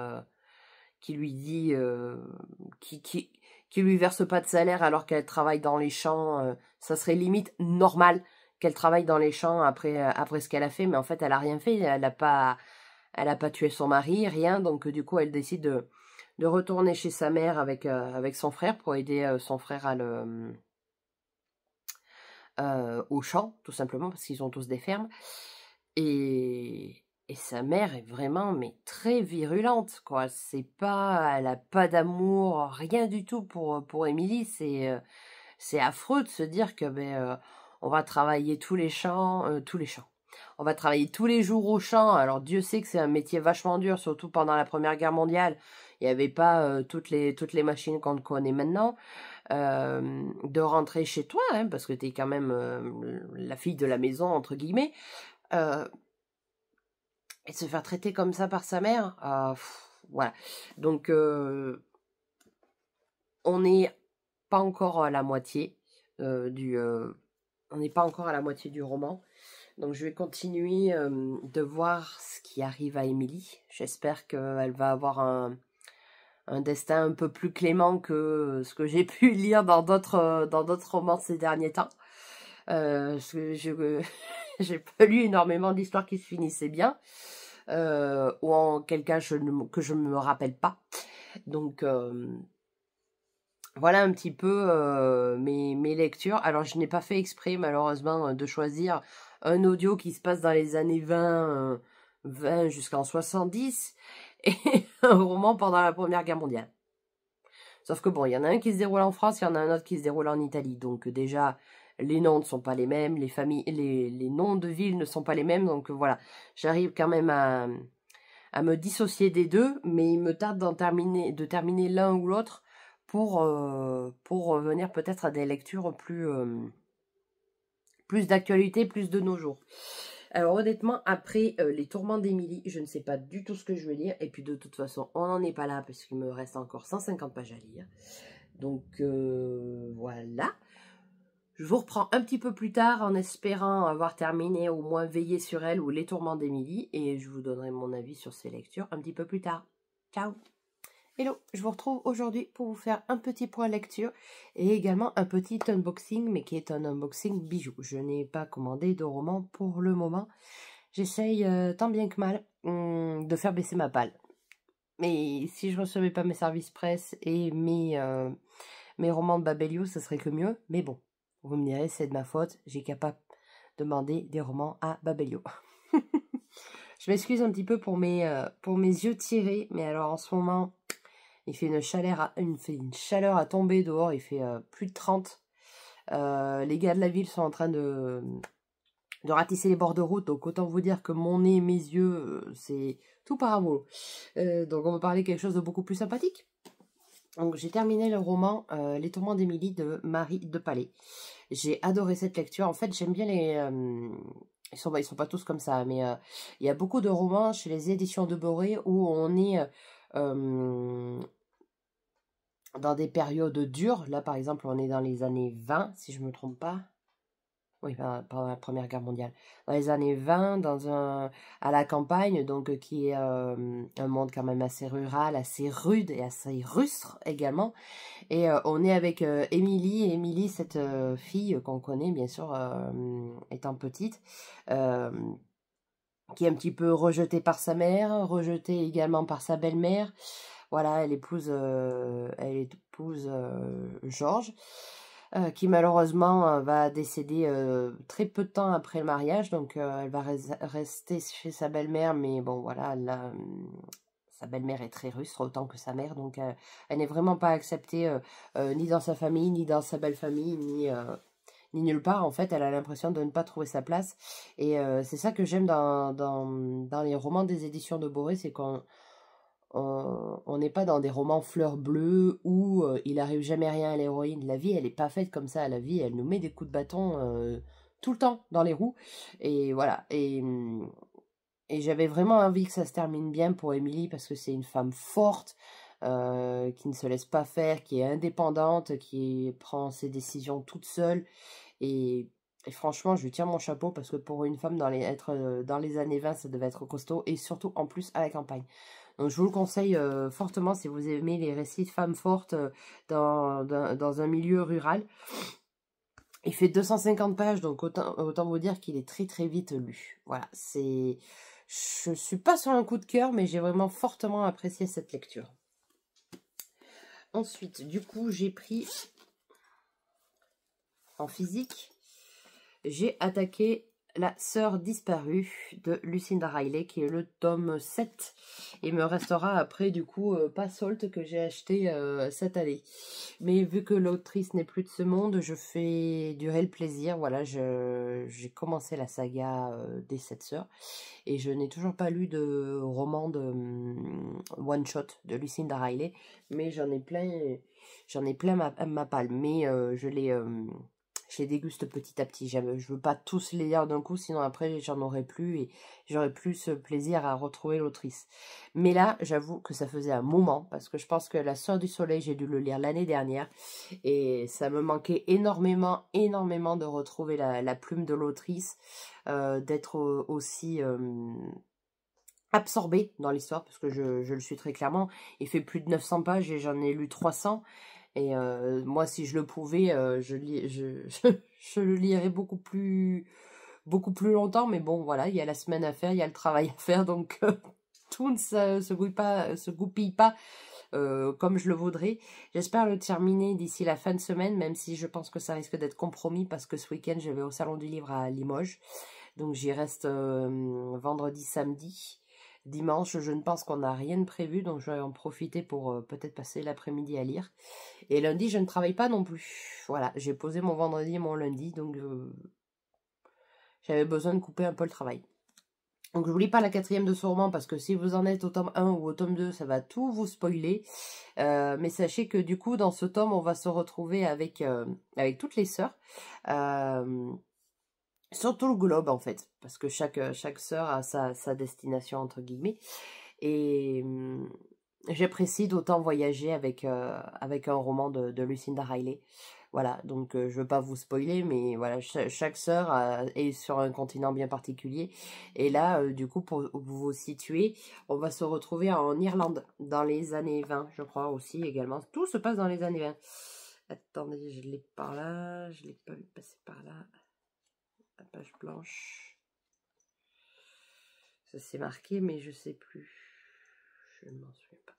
qui lui dit, qui lui verse pas de salaire alors qu'elle travaille dans les champs. Ça serait limite normal qu'elle travaille dans les champs après ce qu'elle a fait, mais en fait elle a rien fait, elle a pas tué son mari, rien. Donc du coup elle décide de retourner chez sa mère avec son frère pour aider son frère au champ, tout simplement, parce qu'ils ont tous des fermes. Et sa mère est vraiment, mais très virulente, quoi. C'est pas, elle a pas d'amour, rien du tout pour Émilie. C'est affreux de se dire que on va travailler tous les champs. On va travailler tous les jours au champ. Alors Dieu sait que c'est un métier vachement dur, surtout pendant la Première Guerre mondiale. Il n'y avait pas toutes les machines qu'on connaît maintenant. De rentrer chez toi, hein, parce que tu es quand même la fille de la maison, entre guillemets. Et de se faire traiter comme ça par sa mère, voilà. Donc, on n'est pas encore à la moitié on n'est pas encore à la moitié du roman. Donc, je vais continuer de voir ce qui arrive à Émilie. J'espère qu'elle va avoir un destin un peu plus clément que ce que j'ai pu lire dans d'autres romans ces derniers temps. j'ai pas lu énormément d'histoires qui se finissaient bien. Ou en quelqu'un que je ne me rappelle pas. Donc, voilà un petit peu mes lectures. Alors, je n'ai pas fait exprès, malheureusement, de choisir un audio qui se passe dans les années 20 jusqu'en 70, et un roman pendant la Première Guerre mondiale. Sauf que bon, il y en a un qui se déroule en France, il y en a un autre qui se déroule en Italie. Donc déjà, les noms ne sont pas les mêmes, les noms de villes ne sont pas les mêmes. Donc voilà, j'arrive quand même à me dissocier des deux, mais il me tarde de terminer l'un ou l'autre pour revenir peut-être à des lectures plus d'actualité, plus de nos jours. Alors honnêtement, après les tourments d'Émilie, je ne sais pas du tout ce que je vais lire. Et puis de toute façon, on n'en est pas là parce qu'il me reste encore 150 pages à lire. Donc voilà. Je vous reprends un petit peu plus tard en espérant avoir terminé au moins Veiller sur elle ou Les tourments d'Émilie. Et je vous donnerai mon avis sur ces lectures un petit peu plus tard. Ciao! Hello, je vous retrouve aujourd'hui pour vous faire un petit point lecture et également un petit unboxing, mais qui est un unboxing bijou. Je n'ai pas commandé de roman pour le moment. J'essaye tant bien que mal de faire baisser ma palle. Mais si je recevais pas mes services presse et mes romans de Babelio, ça serait que mieux. Mais bon, vous me direz, c'est de ma faute. J'ai qu'à pas demander des romans à Babelio. Je m'excuse un petit peu pour mes yeux tirés, mais alors en ce moment... Il fait une chaleur à tomber dehors, il fait plus de 30. Les gars de la ville sont en train de ratisser les bords de route, donc autant vous dire que mon nez, mes yeux, c'est tout parabolo. Donc on va parler quelque chose de beaucoup plus sympathique. Donc j'ai terminé le roman Les tourments d'Émilie de Marie de Palais. J'ai adoré cette lecture. En fait, j'aime bien les... ils sont pas tous comme ça, mais il y a beaucoup de romans chez les éditions de Boré où on est... dans des périodes dures. Là, par exemple, on est dans les années 20, si je ne me trompe pas. Oui, pendant la Première Guerre mondiale. Dans les années 20, à la campagne, donc qui est un monde quand même assez rural, assez rude et assez rustre également. Et on est avec Émilie. Émilie, cette fille qu'on connaît, bien sûr, étant petite, qui est un petit peu rejetée par sa mère, rejetée également par sa belle-mère. Voilà, elle épouse Georges, qui malheureusement va décéder très peu de temps après le mariage. Donc elle va rester chez sa belle-mère, mais bon voilà, sa belle-mère est très rustre autant que sa mère. Donc elle n'est vraiment pas acceptée ni dans sa famille, ni dans sa belle-famille, ni nulle part. En fait, elle a l'impression de ne pas trouver sa place. Et c'est ça que j'aime dans les romans des éditions de Boré, c'est qu'on n'est pas dans des romans fleurs bleues où il arrive jamais rien à l'héroïne. La vie, elle n'est pas faite comme ça. La vie, elle nous met des coups de bâton tout le temps dans les roues. Et voilà. Et j'avais vraiment envie que ça se termine bien pour Émilie parce que c'est une femme forte, qui ne se laisse pas faire, qui est indépendante, qui prend ses décisions toute seule. Et franchement, je lui tiens mon chapeau parce que pour une femme, être dans les années 20, ça devait être costaud. Et surtout, en plus, à la campagne. Donc je vous le conseille fortement si vous aimez les récits de femmes fortes dans un milieu rural. Il fait 250 pages, donc autant vous dire qu'il est très très vite lu. Voilà, je ne suis pas sur un coup de cœur, mais j'ai vraiment fortement apprécié cette lecture. Ensuite, du coup, j'ai pris en physique, j'ai attaqué La sœur disparue de Lucinda Riley, qui est le tome 7. Il me restera après, du coup, pas Salt que j'ai acheté cette année. Mais vu que l'autrice n'est plus de ce monde, je fais durer le plaisir. Voilà, j'ai commencé la saga des 7 sœurs. Et je n'ai toujours pas lu de roman de one-shot de Lucinda Riley. Mais j'en ai plein ma palle. Mais je les déguste petit à petit. Je veux pas tous les lire d'un coup, sinon après j'en aurais plus et j'aurais plus ce plaisir à retrouver l'autrice. Mais là, j'avoue que ça faisait un moment, parce que je pense que La Sœur du Soleil, j'ai dû le lire l'année dernière, et ça me manquait énormément de retrouver la plume de l'autrice, d'être aussi absorbée dans l'histoire, parce que je le suis très clairement. Il fait plus de 900 pages et j'en ai lu 300. Et moi, si je le pouvais, je le lirais beaucoup plus beaucoup plus longtemps, mais bon, voilà, il y a la semaine à faire, il y a le travail à faire, donc tout ne se goupille pas comme je le voudrais. J'espère le terminer d'ici la fin de semaine, même si je pense que ça risque d'être compromis, parce que ce week-end, je vais au Salon du Livre à Limoges, donc j'y reste vendredi, samedi. Dimanche, je ne pense qu'on n'a rien de prévu, donc je vais en profiter pour peut-être passer l'après-midi à lire. Et lundi, je ne travaille pas non plus. Voilà, j'ai posé mon vendredi et mon lundi, donc j'avais besoin de couper un peu le travail. Donc je vous lis pas la 4e de ce roman, parce que si vous en êtes au tome 1 ou au tome 2, ça va tout vous spoiler. Mais sachez que du coup, dans ce tome, on va se retrouver avec toutes les sœurs. Sur tout le globe en fait, parce que chaque sœur a sa destination entre guillemets, et j'apprécie d'autant voyager avec un roman de Lucinda Riley. Voilà, donc je veux pas vous spoiler, mais voilà, chaque sœur est sur un continent bien particulier, et là du coup, pour vous situer, on va se retrouver en Irlande dans les années 20, je crois aussi également. Tout se passe dans les années 20. Attendez, je l'ai par là, je l'ai pas vu passer par là. La page blanche. Ça s'est marqué, mais je sais plus. Je ne m'en souviens pas.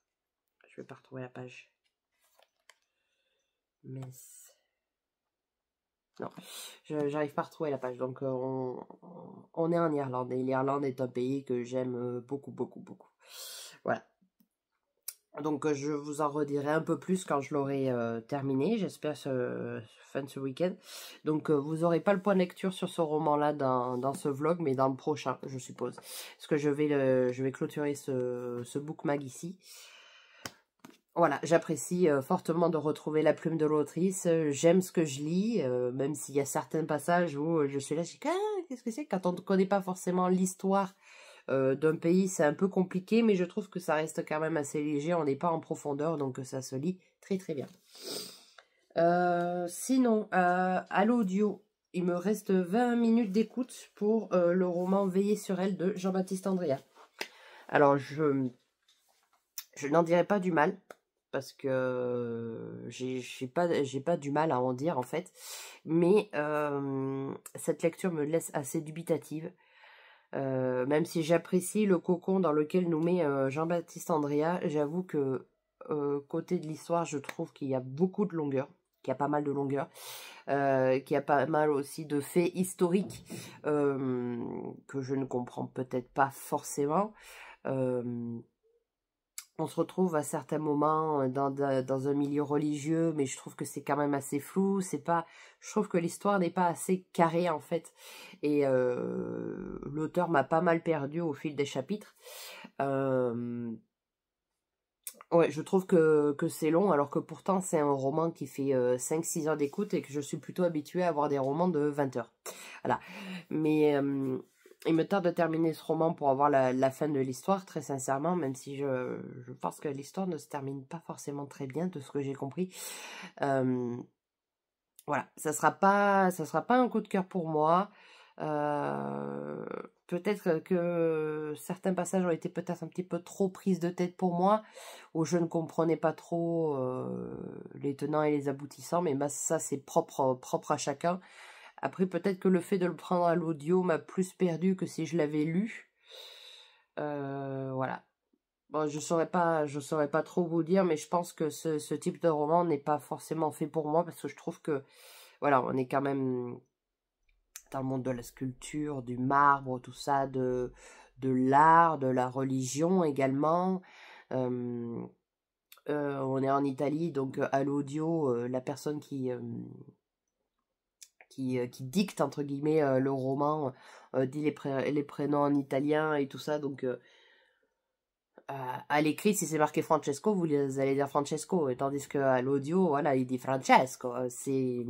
Je vais pas retrouver la page. Mince. Non, j'arrive pas à retrouver la page. Donc, on est en Irlande. Et l'Irlande est un pays que j'aime beaucoup, beaucoup, beaucoup. Voilà. Donc, je vous en redirai un peu plus quand je l'aurai terminé. J'espère fin de ce week-end. Donc, vous n'aurez pas le point de lecture sur ce roman-là dans ce vlog, mais dans le prochain, je suppose. Parce que je vais clôturer ce book mag ici. Voilà, j'apprécie fortement de retrouver la plume de l'autrice. J'aime ce que je lis, même s'il y a certains passages où je suis là, je dis, qu'est-ce que c'est? Quand on ne connaît pas forcément l'histoire d'un pays, c'est un peu compliqué, mais je trouve que ça reste quand même assez léger, on n'est pas en profondeur, donc ça se lit très très bien. Sinon, à l'audio, il me reste 20 minutes d'écoute pour le roman Veiller sur elle de Jean-Baptiste Andréa. Alors, je n'en dirai pas du mal, parce que j'ai pas du mal à en dire en fait, mais cette lecture me laisse assez dubitative. Même si j'apprécie le cocon dans lequel nous met Jean-Baptiste Andréa, j'avoue que côté de l'histoire, je trouve qu'il y a beaucoup de longueur, qu'il y a pas mal de longueur, qu'il y a pas mal aussi de faits historiques que je ne comprends peut-être pas forcément. On se retrouve à certains moments dans un milieu religieux, mais je trouve que c'est quand même assez flou. Je trouve que l'histoire n'est pas assez carrée en fait, et l'auteur m'a pas mal perdu au fil des chapitres. Ouais, je trouve que c'est long, alors que pourtant c'est un roman qui fait 5-6 heures d'écoute, et que je suis plutôt habituée à avoir des romans de 20 heures. Voilà, mais il me tarde de terminer ce roman pour avoir la fin de l'histoire, très sincèrement, même si je pense que l'histoire ne se termine pas forcément très bien, de ce que j'ai compris. Voilà, ça sera pas un coup de cœur pour moi. Peut-être que certains passages ont été peut-être un petit peu trop prises de tête pour moi, où je ne comprenais pas trop les tenants et les aboutissants, mais bah, ça c'est propre à chacun. Après, peut-être que le fait de le prendre à l'audio m'a plus perdu que si je l'avais lu. Voilà. Bon, je saurais pas trop vous dire, mais je pense que ce type de roman n'est pas forcément fait pour moi, parce que je trouve que, voilà, on est quand même dans le monde de la sculpture, du marbre, tout ça, de l'art, de la religion également. On est en Italie, donc à l'audio, la personne qui dicte entre guillemets le roman dit les prénoms en italien et tout ça, donc à l'écrit, si c'est marqué Francesco, vous allez dire Francesco, et tandis qu'à l'audio, voilà, il dit Francesco. C'est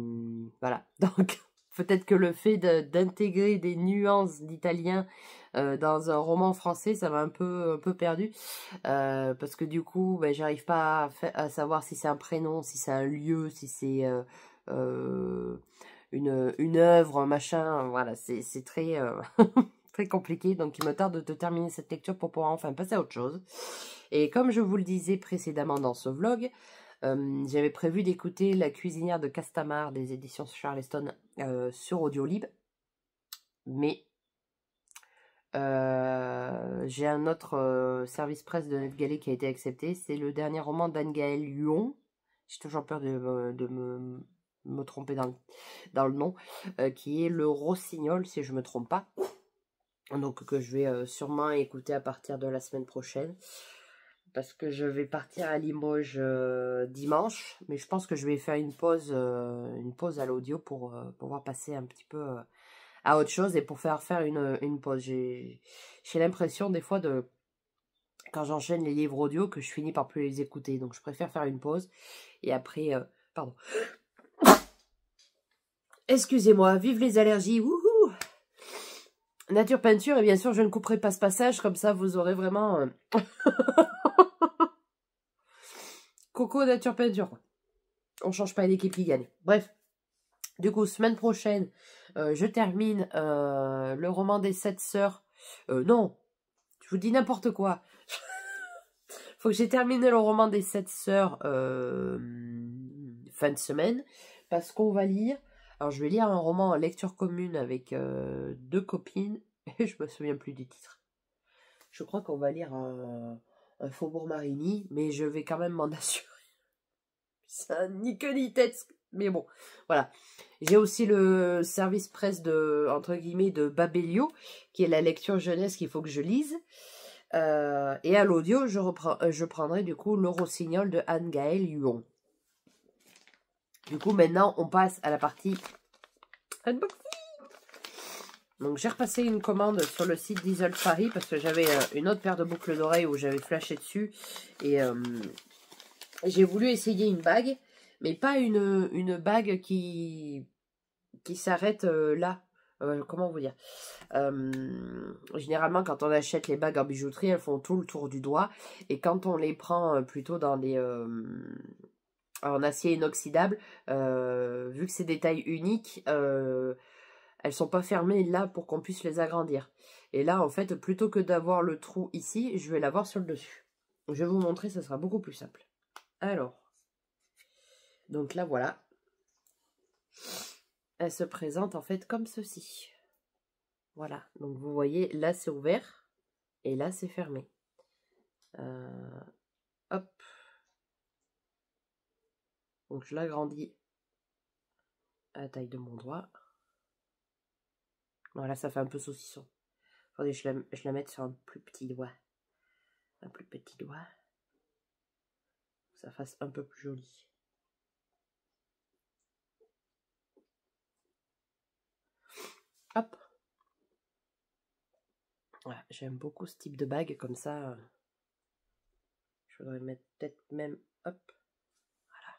voilà. Donc peut-être que le fait d'intégrer des nuances d'italien dans un roman français, ça m'a un peu perdu, parce que du coup, ben, j'arrive pas à savoir si c'est un prénom, si c'est un lieu, si c'est une œuvre, machin. Voilà, c'est très très compliqué, donc il me tarde de terminer cette lecture pour pouvoir enfin passer à autre chose. Et comme je vous le disais précédemment dans ce vlog, j'avais prévu d'écouter La cuisinière de Castamar des éditions Charleston sur Audiolib. Mais j'ai un autre service presse de NetGalley qui a été accepté. C'est le dernier roman d'Anne-Gaëlle Lyon. J'ai toujours peur de me tromper dans le nom. Qui est Le Rossignol, si je ne me trompe pas. Donc que je vais sûrement écouter à partir de la semaine prochaine. Parce que je vais partir à Limoges dimanche. Mais je pense que je vais faire une pause à l'audio pour pouvoir passer un petit peu à autre chose et pour faire une pause. J'ai l'impression des fois quand j'enchaîne les livres audio que je finis par plus les écouter. Donc je préfère faire une pause. Et après, pardon. Excusez-moi, vive les allergies. Wouhou! Nature peinture, et bien sûr je ne couperai pas ce passage, comme ça vous aurez vraiment... Coco nature peinture. On change pas l'équipe qui gagne. Bref. Du coup, semaine prochaine, je termine le roman des 7 sœurs. Non, je vous dis n'importe quoi. Faut que j'ai terminé le roman des 7 sœurs fin de semaine. Parce qu'on va lire... Alors, je vais lire un roman en lecture commune avec 2 copines. Et je me souviens plus du titre. Je crois qu'on va lire un Faubourg Marigny. Mais je vais quand même m'en assurer. Ça ni queue ni tête. Mais bon, voilà. J'ai aussi le service presse entre guillemets, de Babelio, qui est la lecture jeunesse qu'il faut que je lise. Et à l'audio, je prendrai du coup Le Rossignol de Anne-Gaëlle Huon. Du coup, maintenant, on passe à la partie unboxing. Donc, j'ai repassé une commande sur le site d'Isle Paris parce que j'avais une autre paire de boucles d'oreilles où j'avais flashé dessus. Et j'ai voulu essayer une bague, mais pas une bague qui s'arrête là. Comment vous dire, généralement quand on achète les bagues en bijouterie, elles font tout le tour du doigt, et quand on les prend plutôt dans des en acier inoxydable, vu que c'est des tailles uniques, elles sont pas fermées là pour qu'on puisse les agrandir. Et là en fait, plutôt que d'avoir le trou ici, je vais l'avoir sur le dessus. Je vais vous montrer, ça sera beaucoup plus simple. Alors, donc là voilà, elle se présente en fait comme ceci. Voilà, donc vous voyez, là c'est ouvert et là c'est fermé. Hop. Donc je l'agrandis à la taille de mon doigt. Voilà, ça fait un peu saucisson. Attendez, je la mette sur un plus petit doigt. Un plus petit doigt. Ça fasse un peu plus joli. Hop. Voilà, j'aime beaucoup ce type de bague comme ça. Je voudrais mettre peut-être même... Hop. Voilà.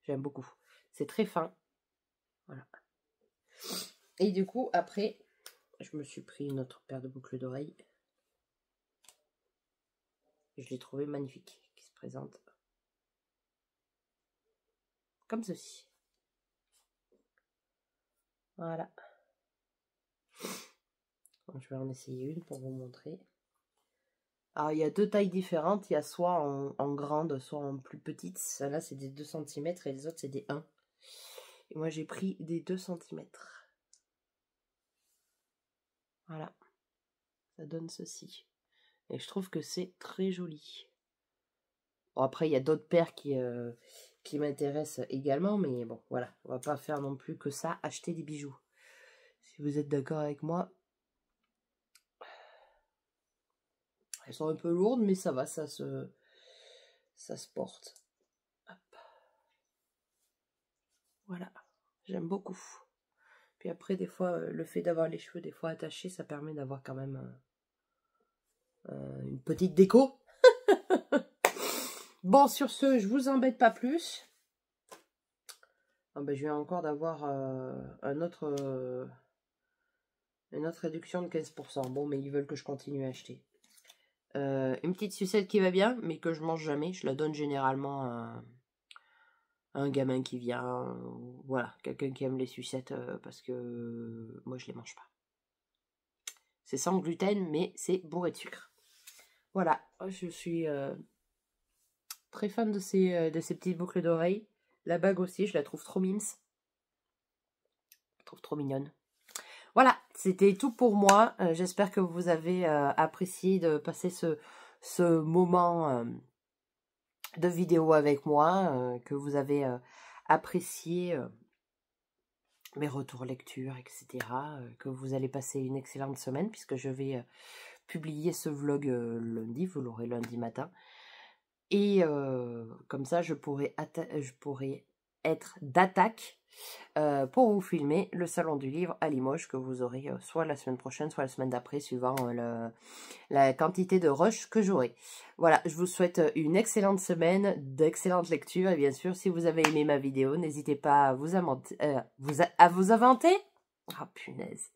J'aime beaucoup. C'est très fin. Voilà. Et du coup, après, je me suis pris une autre paire de boucles d'oreilles. Je l'ai trouvé magnifique. Qui se présente comme ceci. Voilà. Donc, je vais en essayer une pour vous montrer. Alors, il y a 2 tailles différentes. Il y a soit en grande, soit en plus petite. Celle-là, c'est des 2 cm et les autres, c'est des 1. Et moi, j'ai pris des 2 cm. Voilà. Ça donne ceci. Et je trouve que c'est très joli. Bon, après, il y a d'autres paires qui m'intéressent également. Mais bon, voilà. On va pas faire non plus que ça. Acheter des bijoux. Si vous êtes d'accord avec moi. Elles sont un peu lourdes, mais ça va. Ça se porte. Hop. Voilà. J'aime beaucoup. Puis après, des fois, le fait d'avoir les cheveux des fois attachés, ça permet d'avoir quand même une petite déco. Bon, sur ce, je vous embête pas plus. Ah ben, je viens encore d'avoir une autre réduction de 15%. Bon, mais ils veulent que je continue à acheter. Une petite sucette qui va bien, mais que je mange jamais. Je la donne généralement à un gamin qui vient. Voilà, quelqu'un qui aime les sucettes parce que moi, je les mange pas. C'est sans gluten, mais c'est bourré de sucre. Voilà, je suis très fan de ces petites boucles d'oreilles. La bague aussi, je la trouve trop mimes. Je la trouve trop mignonne. Voilà, c'était tout pour moi. J'espère que vous avez apprécié de passer ce moment de vidéo avec moi, que vous avez apprécié mes retours lecture, etc. Que vous allez passer une excellente semaine puisque je vais publier ce vlog lundi, vous l'aurez lundi matin. Et comme ça, je pourrai être d'attaque pour vous filmer le salon du livre à Limoges que vous aurez soit la semaine prochaine, soit la semaine d'après, suivant la quantité de rush que j'aurai. Voilà, je vous souhaite une excellente semaine, d'excellentes lectures. Et bien sûr, si vous avez aimé ma vidéo, n'hésitez pas à vous inventer. Ah, punaise.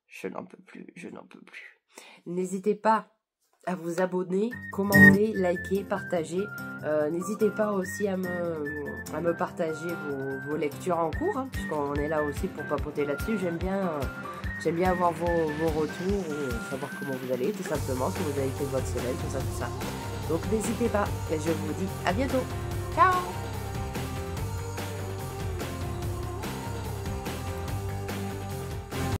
Je n'en peux plus, je n'en peux plus. N'hésitez pas à vous abonner, commenter, liker, partager. N'hésitez pas aussi à me partager vos lectures en cours, hein, puisqu'on est là aussi pour papoter là-dessus. J'aime bien avoir vos retours, ou savoir comment vous allez, tout simplement, si vous avez fait votre semaine, tout ça. Donc n'hésitez pas, et je vous dis à bientôt. Ciao!